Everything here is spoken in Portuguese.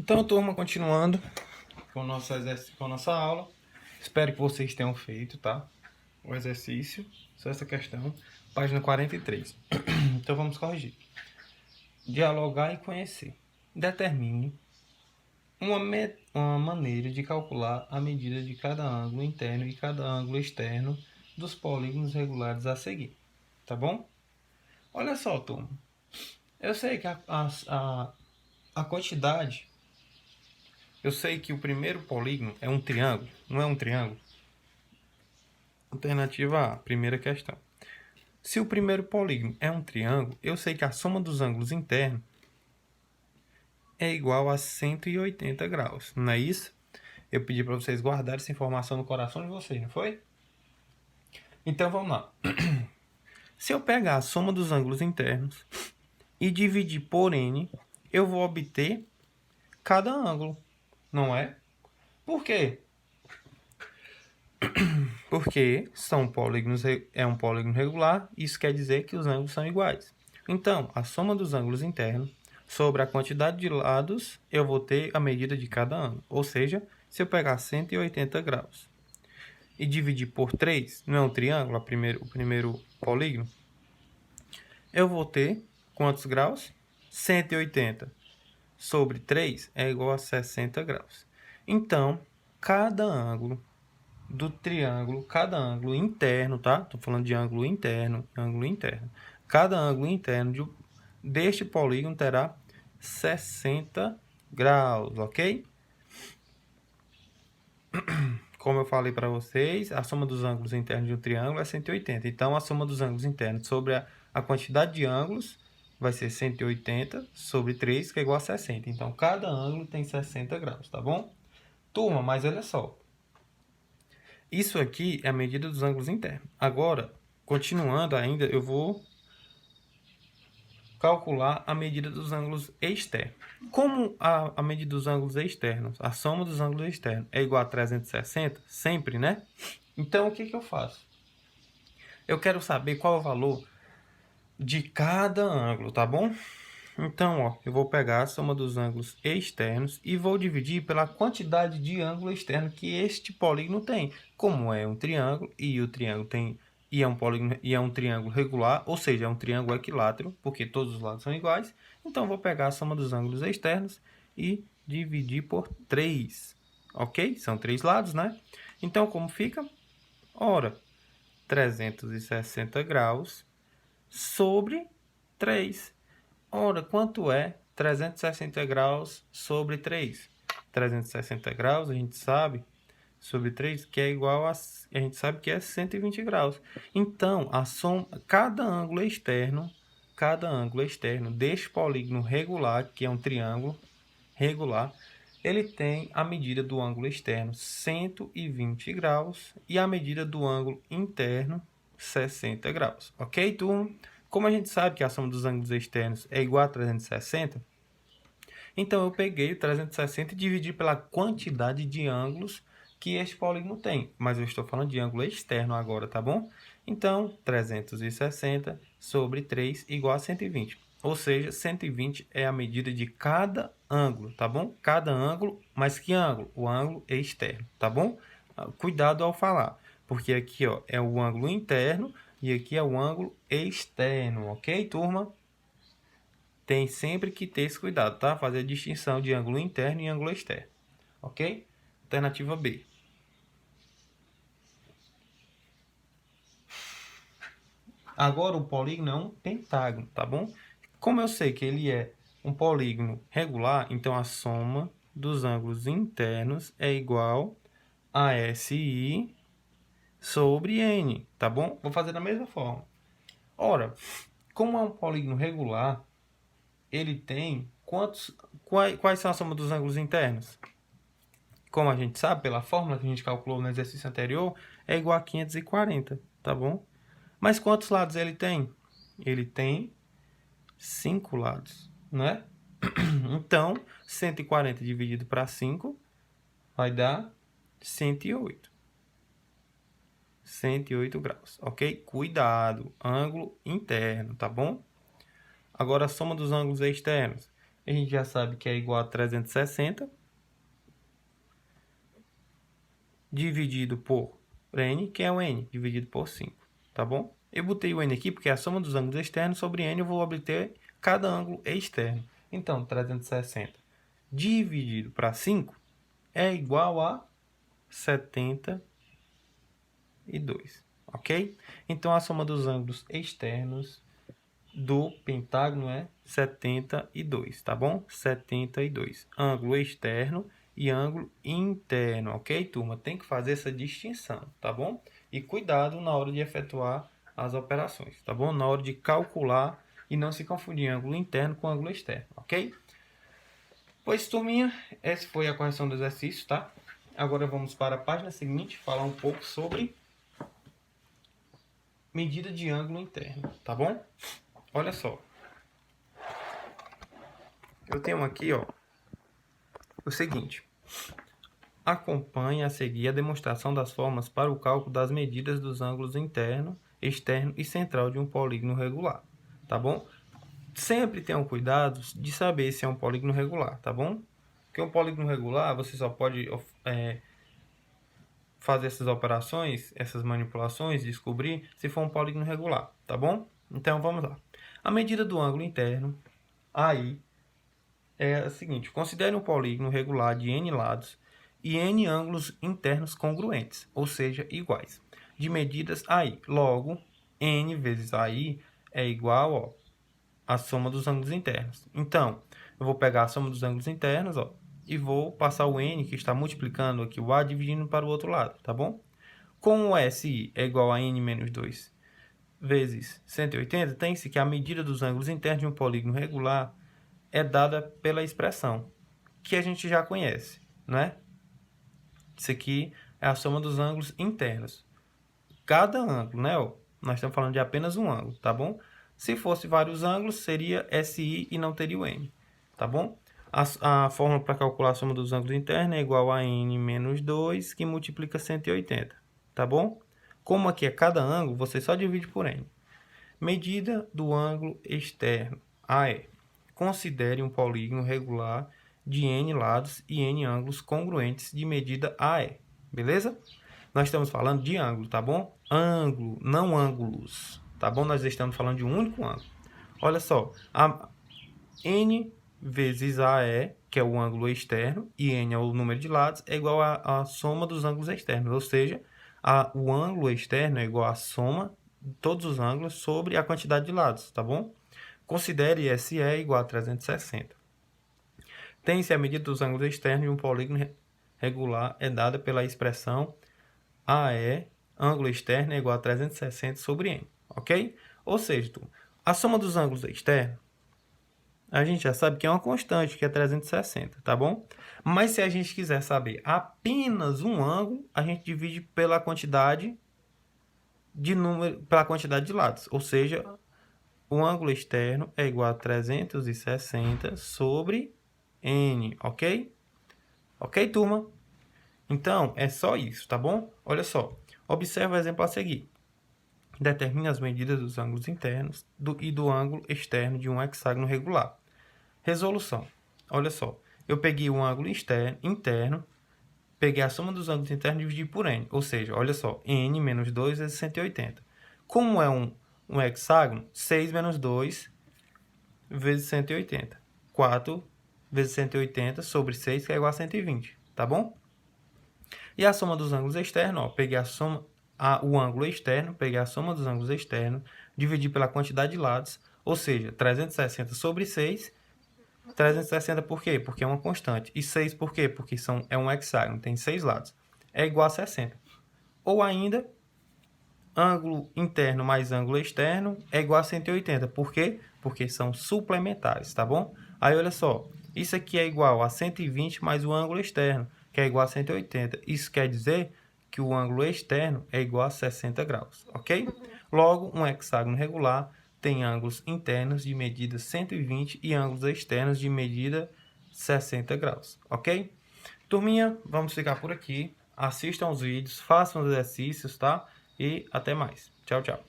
Então, turma, continuando com o nosso exercício, com a nossa aula. Espero que vocês tenham feito, tá? O exercício, só essa questão, página 43. Então, vamos corrigir. Dialogar e conhecer. Determine uma maneira de calcular a medida de cada ângulo interno e cada ângulo externo dos polígonos regulares a seguir. Tá bom? Olha só, turma. Eu sei que a quantidade... Eu sei que o primeiro polígono é um triângulo, não é um triângulo? Alternativa A, primeira questão. Se o primeiro polígono é um triângulo, eu sei que a soma dos ângulos internos é igual a 180 graus, não é isso? Eu pedi para vocês guardarem essa informação no coração de vocês, não foi? Então vamos lá. Se eu pegar a soma dos ângulos internos e dividir por n, eu vou obter cada ângulo, não é? Por quê? Porque são polígonos, é um polígono regular, isso quer dizer que os ângulos são iguais. Então, a soma dos ângulos internos sobre a quantidade de lados, eu vou ter a medida de cada ângulo. Ou seja, se eu pegar 180 graus e dividir por 3, não é um triângulo, o primeiro polígono, eu vou ter quantos graus? 180 sobre 3 é igual a 60 graus. Então, cada ângulo do triângulo, cada ângulo interno, tá? Tô falando de ângulo interno, ângulo interno. Cada ângulo interno deste polígono terá 60 graus, ok? Como eu falei para vocês, a soma dos ângulos internos de um triângulo é 180. Então, a soma dos ângulos internos sobre a quantidade de ângulos vai ser 180 sobre 3, que é igual a 60. Então, cada ângulo tem 60 graus, tá bom? Turma, mas olha só. Isso aqui é a medida dos ângulos internos. Agora, continuando ainda, eu vou calcular a medida dos ângulos externos. Como a medida dos ângulos externos, a soma dos ângulos externos é igual a 360, sempre, né? Então, o que eu faço? Eu quero saber qual é o valor de cada ângulo, tá bom? Então, ó, eu vou pegar a soma dos ângulos externos e vou dividir pela quantidade de ângulo externo que este polígono tem. Como é um triângulo e o triângulo tem é um polígono e é um triângulo regular, ou seja, é um triângulo equilátero, porque todos os lados são iguais. Então, vou pegar a soma dos ângulos externos e dividir por 3. Ok? São 3 lados, né? Então, como fica? Ora, 360 graus sobre 3. Ora, quanto é 360 graus sobre 3? 360 graus, a gente sabe, sobre 3, que é igual a gente sabe que é 120 graus. Então, a soma, cada ângulo externo deste polígono regular, que é um triângulo regular, ele tem a medida do ângulo externo 120 graus e a medida do ângulo interno 60 graus. Ok, turma? Como a gente sabe que a soma dos ângulos externos é igual a 360, então eu peguei o 360 e dividi pela quantidade de ângulos que este polígono tem. Mas eu estou falando de ângulo externo agora, tá bom? Então, 360 sobre 3 igual a 120. Ou seja, 120 é a medida de cada ângulo, tá bom? Cada ângulo, mas que ângulo? O ângulo externo, tá bom? Cuidado ao falar, porque aqui ó, é o ângulo interno e aqui é o ângulo externo, ok, turma? Tem sempre que ter esse cuidado, tá? Fazer a distinção de ângulo interno e ângulo externo, ok? Alternativa B. Agora o polígono é um pentágono, tá bom? Como eu sei que ele é um polígono regular, então a soma dos ângulos internos é igual a SI sobre N, tá bom? Vou fazer da mesma forma. Ora, como é um polígono regular, ele tem quais são a soma dos ângulos internos? Como a gente sabe, pela fórmula que a gente calculou no exercício anterior, é igual a 540, tá bom? Mas quantos lados ele tem? Ele tem 5 lados, né? Então, 140 dividido para 5 vai dar 108. 108 graus, ok? Cuidado, ângulo interno, tá bom? Agora, a soma dos ângulos externos. a gente já sabe que é igual a 360 dividido por n, que é o n, dividido por 5, tá bom? Eu botei o n aqui porque é a soma dos ângulos externos sobre n, eu vou obter cada ângulo externo. Então, 360 dividido para 5 é igual a 72, ok? Então, a soma dos ângulos externos do pentágono é 72, tá bom? 72. Ângulo externo e ângulo interno, ok, turma? Tem que fazer essa distinção, tá bom? E cuidado na hora de efetuar as operações, tá bom? Na hora de calcular e não se confundir ângulo interno com ângulo externo, ok? Pois, turminha, essa foi a correção do exercício, tá? Agora vamos para a página seguinte, falar um pouco sobre medida de ângulo interno, tá bom? Olha só. Eu tenho aqui, ó, o seguinte. Acompanhe a seguir a demonstração das formas para o cálculo das medidas dos ângulos interno, externo e central de um polígono regular, tá bom? Sempre tenham cuidado de saber se é um polígono regular, tá bom? Porque um polígono regular, você só pode fazer essas operações, essas manipulações, descobrir se for um polígono regular, tá bom? Então, vamos lá. A medida do ângulo interno, aí, é a seguinte. Considere um polígono regular de n lados e n ângulos internos congruentes, ou seja, iguais, de medidas AI. Logo, n vezes AI é igual, ó, à soma dos ângulos internos. Então, eu vou pegar a soma dos ângulos internos, ó, e vou passar o n, que está multiplicando aqui o A, dividindo para o outro lado, tá bom? Como o SI é igual a n menos 2 vezes 180, tem-se que a medida dos ângulos internos de um polígono regular é dada pela expressão que a gente já conhece, né? Isso aqui é a soma dos ângulos internos. Cada ângulo, né? Ó, nós estamos falando de apenas um ângulo, tá bom? Se fosse vários ângulos, seria SI e não teria o M, tá bom? A fórmula para calcular a soma dos ângulos internos é igual a N menos 2, que multiplica 180, tá bom? Como aqui é cada ângulo, você só divide por N. Medida do ângulo externo, AE. Considere um polígono regular de n lados e n ângulos congruentes de medida AE, beleza? Nós estamos falando de ângulo, tá bom? Ângulo, não ângulos, tá bom? Nós estamos falando de um único ângulo. Olha só, a n vezes AE, que é o ângulo externo, e n é o número de lados, é igual à soma dos ângulos externos, ou seja, o ângulo externo é igual à soma de todos os ângulos sobre a quantidade de lados, tá bom? Considere SE igual a 360. Tem-se a medida dos ângulos externos de um polígono regular é dada pela expressão AE, ângulo externo, é igual a 360 sobre N, ok? Ou seja, a soma dos ângulos externos, a gente já sabe que é uma constante, que é 360, tá bom? Mas se a gente quiser saber apenas um ângulo, a gente divide pela quantidade de lados, ou seja, o ângulo externo é igual a 360 sobre N, ok? Ok, turma? Então, é só isso, tá bom? Olha só, observa o exemplo a seguir. Determine as medidas dos ângulos internos e do ângulo externo de um hexágono regular. Resolução. Olha só, eu peguei o ângulo interno, peguei a soma dos ângulos internos e dividi por N. Ou seja, olha só, N menos 2 vezes 180. Como é um hexágono, 6 menos 2 vezes 180. 4 vezes 180 sobre 6, que é igual a 120, tá bom? E a soma dos ângulos externos, ó, peguei o ângulo externo, peguei a soma dos ângulos externos, dividi pela quantidade de lados, ou seja, 360 sobre 6. 360 por quê? Porque é uma constante. E 6 por quê? Porque é um hexágono, tem 6 lados. É igual a 60. Ou ainda, ângulo interno mais ângulo externo é igual a 180. Por quê? Porque são suplementares, tá bom? Aí, olha só. Isso aqui é igual a 120 mais o ângulo externo, que é igual a 180. Isso quer dizer que o ângulo externo é igual a 60 graus, ok? Logo, um hexágono regular tem ângulos internos de medida 120 e ângulos externos de medida 60 graus, ok? Turminha, vamos ficar por aqui. Assistam os vídeos, façam os exercícios, tá? E até mais. Tchau, tchau.